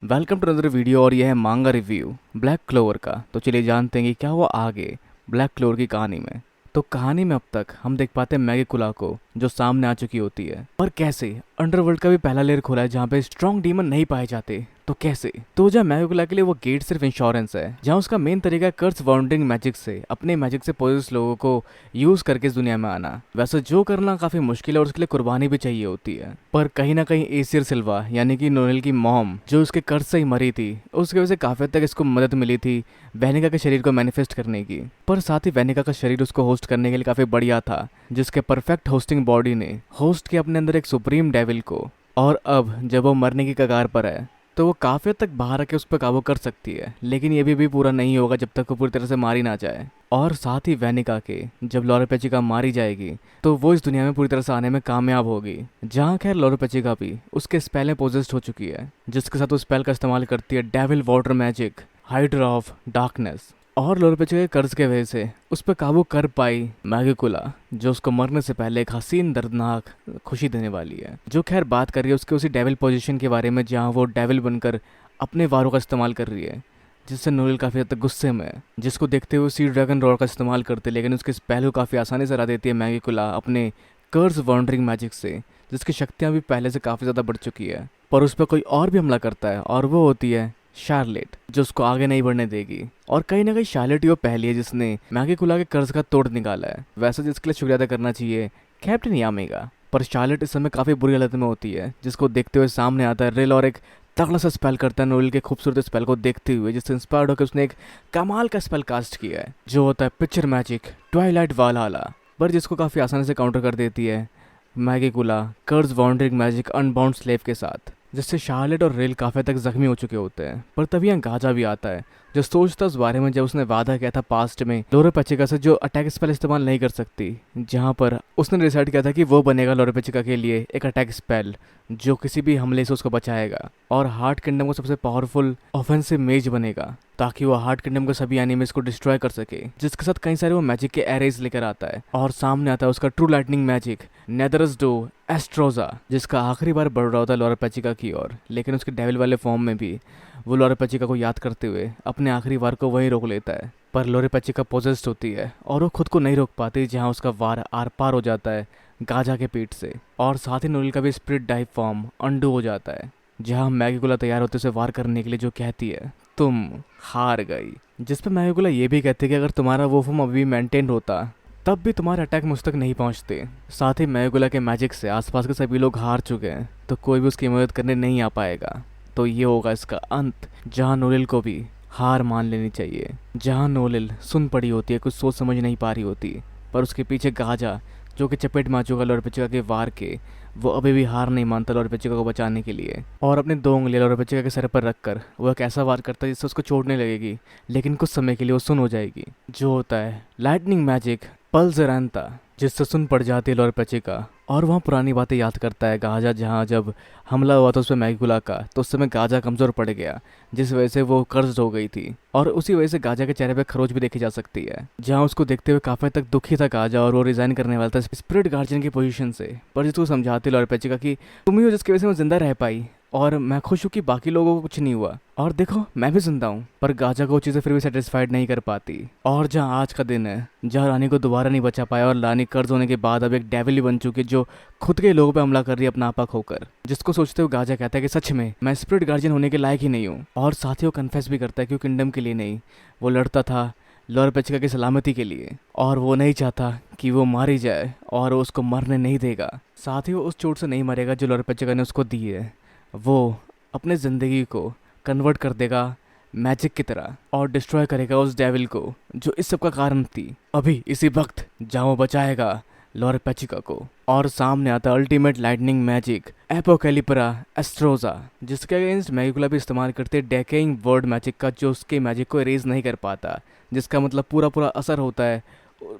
Welcome to another video और यह है मांगा रिव्यू ब्लैक क्लोवर का। तो चलिए जानते हैं कि क्या हुआ आगे ब्लैक क्लोवर की कहानी में। तो कहानी में अब तक हम देख पाते हैं मैगी कुला को जो सामने आ चुकी होती है, और कैसे अंडरवर्ल्ड का भी पहला लेयर खुला है जहाँ पे स्ट्रॉन्ग डीमन नहीं पाए जाते। तो कैसे तो जहाँ मैगी कुला के लिए वो गेट सिर्फ इंश्योरेंस है, जहाँ उसका मेन तरीका है कर्स वाउंडिंग मैजिक से अपने मैजिक से पोजेस लोगों को यूज करके इस दुनिया में आना। वैसे जो करना काफी मुश्किल है और उसके लिए कुर्बानी भी चाहिए होती है, पर कहीं ना कहीं एसियर सिल्वा यानी कि नोएल की मॉम जो उसके कर्ज से ही मरी थी, उसकी वजह से काफी हद तक इसको मदद मिली थी वेनिका के शरीर को मैनिफेस्ट करने की। पर साथ ही वेनिका का शरीर उसको होस्ट करने के लिए काफी बढ़िया था, जिसके परफेक्ट होस्टिंग बॉडी ने होस्ट किया अपने अंदर एक सुप्रीम डेविल को। और अब जब वो मरने की कगार पर है तो वो काफी हद तक बाहर आके उस पर काबू कर सकती है, लेकिन ये भी पूरा नहीं होगा जब तक वो पूरी तरह से मारी ना जाए। और साथ ही वेनिका के जब लॉरा पेचिका मारी जाएगी तो वो इस दुनिया में पूरी तरह से आने में कामयाब होगी, जहाँ खैर लॉरा पेचिका भी उसके स्पेल में पोजेस्ड हो चुकी है, जिसके साथ वो स्पेल का इस्तेमाल करती है devil water magic hydra of darkness. और लॉरा पेचिका के कर्ज के वजह से उस पर काबू कर पाई मैगिकुला, जो उसको मरने से पहले एक हसीन दर्दनाक खुशी देने वाली है। जो खैर बात कर रही है उसके उसी डेविल पोजीशन के बारे में, जहाँ वो डेविल बनकर अपने वारों का इस्तेमाल कर रही है, जिससे नोएल काफ़ी हद तक गुस्से में है, जिसको देखते हुए सी ड्रैगन रॉड का इस्तेमाल करते, लेकिन उसके स्पेल को काफ़ी आसानी से हरा देती है मैगिकुला अपने कर्ज वाउंडरिंग मैजिक से, जिसकी शक्तियाँ भी पहले से काफ़ी ज़्यादा बढ़ चुकी है। पर उस पर कोई और भी हमला करता है और वो होती है शार्लेट, जो उसको आगे नहीं बढ़ने देगी। और कहीं ना कहीं शार्लेट ही वो पहली है जिसने मैगिकुला के कर्ज का तोड़ निकाला है। वैसे जिसके लिए शुक्रिया अदा करना चाहिए कैप्टन यामी का, पर शार्लेट इस समय काफ़ी बुरी हालत में होती है, जिसको देखते हुए सामने आता है रिल और एक तगड़ा सा स्पेल करता है नोएल के खूबसूरत स्पेल को देखते हुए, जिससे इंस्पायर्ड होकर उसने एक कमाल का स्पेल कास्ट किया है जो होता है पिक्चर मैजिक ट्वाइलाइट वालहल्ला, पर जिसको काफ़ी आसानी से काउंटर कर देती है मैगिकुला कर्ज वाउंडरिंग मैजिक अनबाउंड स्लेव के साथ, जिससे शार्लेट और रेल काफ़ी तक जख्मी हो चुके होते हैं। पर तभी यहाँ गाजा भी आता है जो सोचता उस बारे में जब उसने वादा किया था पास्ट में लोरे पेचिका से जो अटैक स्पेल इस्तेमाल नहीं कर सकती, जहाँ पर उसने डिसाइड किया था कि वो बनेगा लोरे पेचिका के लिए एक अटैक स्पेल जो किसी भी हमले से उसको बचाएगा, और हार्ट किंगडम को सबसे पावरफुल ऑफेंसिव मेज बनेगा ताकि वो हार्ट किंगडम के सभी एनिमीज को डिस्ट्रॉय कर सके, जिसके साथ कई सारे वो मैजिक के एरेज लेकर आता है। और सामने आता है उसका ट्रू लाइटनिंग मैजिक नेदरस डो एस्ट्रोजा, जिसका आखिरी बार बढ़ रहा होता है लोरा पेचिका की ओर, लेकिन उसके डेविल वाले फॉर्म में भी वो लोरे पेचिका को याद करते हुए अपने आखिरी वार को वहीं रोक लेता है। पर लोरे पेचिका पोजेस्ड होती है और वो खुद को नहीं रोक पाती, जहाँ उसका वार आर पार हो जाता है गाजा के पीठ से, और साथ ही नोएल का भी स्पिरिट डाइव फॉर्म अंडू हो जाता है, जहाँ मैगिकुला तैयार होते उसे वार करने के लिए, जो कहती है तुम हार गई। जिस पर मैगिकुला ये भी कहती है कि अगर तुम्हारा वो फॉर्म अभी मेंटेन होता तब भी तुम्हारे अटैक मुझ तक नहीं पहुंचते। साथ ही मैगिकुला के मैजिक से आसपास के सभी लोग हार चुके हैं, तो कोई भी उसकी मदद करने नहीं आ पाएगा। तो ये होगा इसका अंत, जहाँ नोएल को भी हार मान लेनी चाहिए। जहाँ नोएल सुन पड़ी होती है, कुछ सोच समझ नहीं पा रही होती, पर उसके पीछे गाजा जो कि चपेट में आ चुका लोरा पेचिका के वार के, वो अभी भी हार नहीं मानता लोरा पेचिका को बचाने के लिए, और अपने दो उंगलियां लोरा पेचिका के सर पर रखकर वो एक ऐसा वार करता है जिससे उसको चोटने लगेगी, लेकिन कुछ समय के लिए वो सुन हो जाएगी, जो होता है लाइटनिंग मैजिक पल्जरंता, जिससे सुन पड़ जाती है लोरा पेचिका। और वहाँ पुरानी बातें याद करता है गाजा, जहाँ जब हमला हुआ था उस पर मैगिकुला का, तो उस समय गाजा कमज़ोर पड़ गया, जिस वजह से वो कर्ज हो गई थी, और उसी वजह से गाजा के चेहरे पे खरोच भी देखी जा सकती है, जहाँ उसको देखते हुए काफ़ी तक दुखी था गाजा, और वो रिजाइन करने वाला था स्पिरिट गार्जियन की पोजीशन से। पर जिसको समझाती लोरा पेचिका कि तुम ही हो जिसकी वजह से मैं जिंदा रह पाई, और मैं खुश हूँ कि बाकी लोगों को कुछ नहीं हुआ, और देखो मैं भी जिंदा हूँ। पर गाजा को चीज़ें फिर भी सेटिस्फाइड नहीं कर पाती, और जहाँ आज का दिन है जहाँ रानी को दोबारा नहीं बचा पाया, और रानी कर्ज होने के बाद अब एक डेविल ही बन चुकी है जो खुद के लोगों पे हमला कर रही है अपना आपा खोकर, जिसको सोचते हुए गाजा कहता है कि सच में मैं स्पिरिट गार्जियन होने के लायक ही नहीं हूँ। और साथ ही वो कन्फेस भी करता है कि वो किंगडम के लिए नहीं, वो लड़ता था लोरा पेचिका की सलामती के लिए, और वो नहीं चाहता कि वो मारी जाए, और वो उसको मरने नहीं देगा। साथ ही वो उस चोट से नहीं मरेगा जो लोरा पेचिका ने उसको दी है, वो अपने ज़िंदगी को कन्वर्ट कर देगा मैजिक की तरह और डिस्ट्रॉय करेगा उस डेविल को जो इस सब का कारण थी। अभी इसी वक्त जहाँ वो बचाएगा लोरा पेचिका को। और सामने आता अल्टीमेट लाइटनिंग मैजिक एपोकैलिपरा एस्ट्रोजा, जिसके अगेंस्ट मैगिकुला भी इस्तेमाल करते डेकेइंग वर्ड मैजिक का, जो उसके मैजिक को इरेज नहीं कर पाता, जिसका मतलब पूरा असर होता है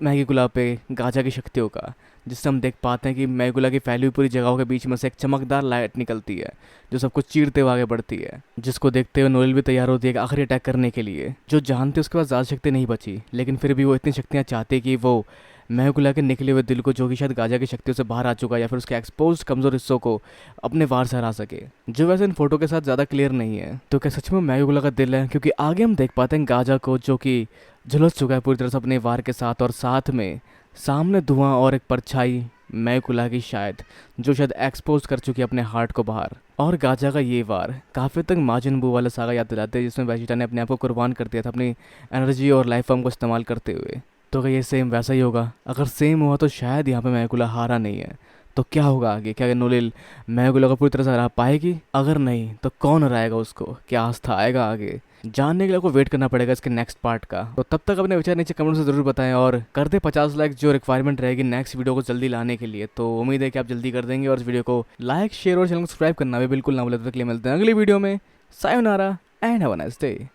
मैगिकुला पे गाजा की शक्तियों का, जिससे हम देख पाते हैं कि मैगिकुला की फैली हुई पूरी जगहों के बीच में से एक चमकदार लाइट निकलती है जो सब कुछ चीरते हुए आगे बढ़ती है, जिसको देखते हुए नोएल भी तैयार होती है एक आखिरी अटैक करने के लिए, जो जानते उसके पास ज़्यादा शक्ति नहीं बची, लेकिन फिर भी वो इतनी शक्तियाँ चाहती कि वो मैगुला के निकले हुए दिल को, जो कि शायद गाजा की शक्तियों से बाहर आ चुका है, या फिर उसके एक्सपोज कमजोर हिस्सों को अपने वार से हरा सके, जो वैसे इन फोटो के साथ ज़्यादा क्लियर नहीं है। तो क्या सच में मैगुला का दिल है? क्योंकि आगे हम देख पाते हैं गाजा को जो कि झुलस चुका है पूरी तरह से अपने वार के साथ, और साथ में सामने धुआं और एक परछाई मैगुला की शायद, जो शायद एक्सपोज कर चुकी है अपने हार्ट को बाहर। और गाजा का ये वार काफ़ी तक माजिन बू वाला सागा याद दिलाते हैं, जिसमें वेजिटा ने अपने आप को कुर्बान कर दिया था अपनी एनर्जी और लाइफ फॉर्म को इस्तेमाल करते हुए। तो क्या ये सेम वैसा ही होगा? अगर सेम हुआ तो शायद यहाँ पे मैगुला हारा नहीं है। तो क्या होगा आगे? क्या नोलिल मैगुला को पूरी तरह से हरा पाएगी? अगर नहीं तो कौन हराएगा उसको? क्या आस्था आएगा आगे? जानने के लिए आपको वेट करना पड़ेगा इसके नेक्स्ट पार्ट का। तो तब तक अपने विचार नीचे कमेंट से जरूर बताएं, और कर दे 50 लाइक जो रिक्वायरमेंट रहेगी नेक्स्ट वीडियो को जल्दी लाने के लिए। तो उम्मीद है कि आप जल्दी कर देंगे, और इस वीडियो को लाइक शेयर और चैनल को सब्सक्राइब करना भी बिल्कुल ना भूलें। तब तक के लिए मिलते हैं अगली वीडियो में। Sayonara and have a nice day.